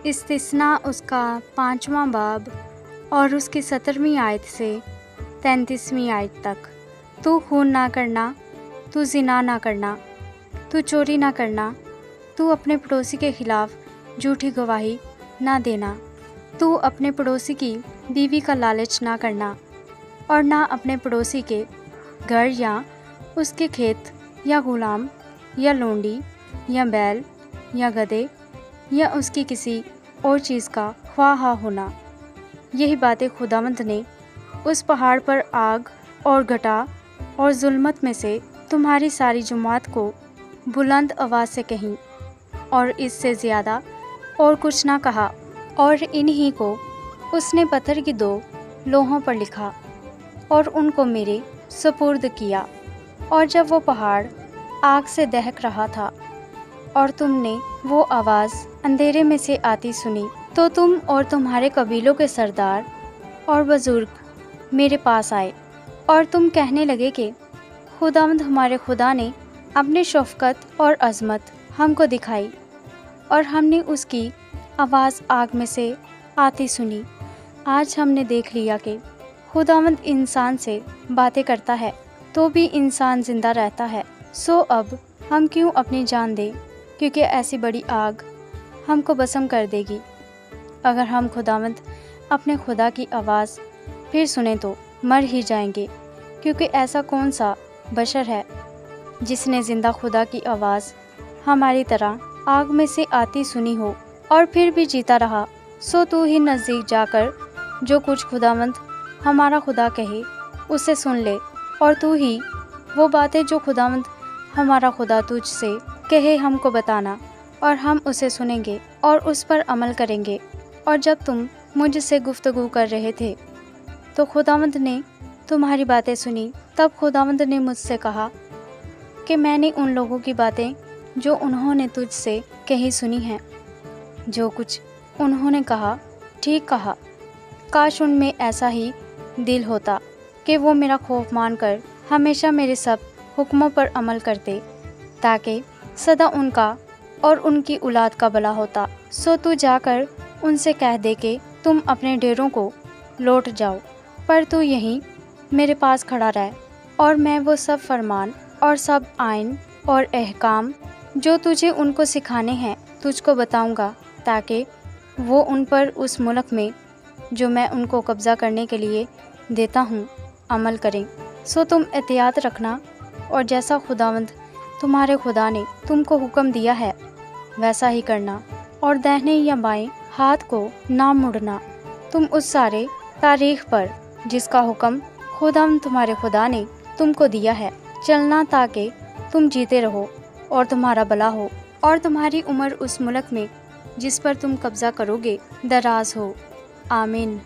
استثنا اس کا 5واں باب اور اس کی 17ویں آیت سے 33ویں آیت تک۔ تو خون نہ کرنا، تو زنا نہ کرنا، تو چوری نہ کرنا، تو اپنے پڑوسی کے خلاف جھوٹی گواہی نہ دینا، تو اپنے پڑوسی کی بیوی کا لالچ نہ کرنا، اور نہ اپنے پڑوسی کے گھر یا اس کے کھیت یا غلام یا لونڈی یا بیل یا گدھے یا اس کی کسی اور چیز کا خواہاں ہونا۔ یہی باتیں خداوند نے اس پہاڑ پر آگ اور گھٹا اور ظلمت میں سے تمہاری ساری جماعت کو بلند آواز سے کہیں، اور اس سے زیادہ اور کچھ نہ کہا۔ اور انہی کو اس نے پتھر کی 2 لوحوں پر لکھا اور ان کو میرے سپرد کیا۔ اور جب وہ پہاڑ آگ سے دہک رہا تھا اور تم نے وہ آواز اندھیرے میں سے آتی سنی، تو تم اور تمہارے قبیلوں کے سردار اور بزرگ میرے پاس آئے، اور تم کہنے لگے کہ خداوند ہمارے خدا نے اپنی شفقت اور عظمت ہم کو دکھائی، اور ہم نے اس کی آواز آگ میں سے آتی سنی۔ آج ہم نے دیکھ لیا کہ خداوند انسان سے باتیں کرتا ہے تو بھی انسان زندہ رہتا ہے، سو اب ہم کیوں اپنی جان دیں، کیونکہ ایسی بڑی آگ ہم کو بسم کر دے گی۔ اگر ہم خداوند اپنے خدا کی آواز پھر سنیں تو مر ہی جائیں گے، کیونکہ ایسا کون سا بشر ہے جس نے زندہ خدا کی آواز ہماری طرح آگ میں سے آتی سنی ہو اور پھر بھی جیتا رہا۔ سو تو ہی نزدیک جا کر جو کچھ خداوند ہمارا خدا کہے اسے سن لے، اور تو ہی وہ باتیں جو خداوند ہمارا خدا تجھ سے کہے ہم کو بتانا، اور ہم اسے سنیں گے اور اس پر عمل کریں گے۔ اور جب تم مجھ سے گفتگو کر رہے تھے تو خداوند نے تمہاری باتیں سنی۔ تب خداوند نے مجھ سے کہا کہ میں نے ان لوگوں کی باتیں جو انہوں نے تجھ سے کہی سنی ہیں۔ جو کچھ انہوں نے کہا ٹھیک کہا، کاش ان میں ایسا ہی دل ہوتا کہ وہ میرا خوف مان کر ہمیشہ میرے سب حکموں پر عمل کرتے، تاکہ سدا ان کا اور ان کی اولاد کا بھلا ہوتا۔ سو تو جا کر ان سے کہہ دے کہ تم اپنے ڈیروں کو لوٹ جاؤ، پر تو یہیں میرے پاس کھڑا رہ، اور میں وہ سب فرمان اور سب آئین اور احکام جو تجھے ان کو سکھانے ہیں تجھ کو بتاؤں گا، تاکہ وہ ان پر اس ملک میں جو میں ان کو قبضہ کرنے کے لیے دیتا ہوں عمل کریں۔ سو تم احتیاط رکھنا، اور جیسا خداوند تمہارے خدا نے تم کو حکم دیا ہے ویسا ہی کرنا، اور داہنے یا بائیں ہاتھ کو نہ مڑنا۔ تم اس سارے تاریخ پر جس کا حکم خداوند تمہارے خدا نے تم کو دیا ہے چلنا، تاکہ تم جیتے رہو اور تمہارا بھلا ہو، اور تمہاری عمر اس ملک میں جس پر تم قبضہ کرو گے دراز ہو۔ آمین۔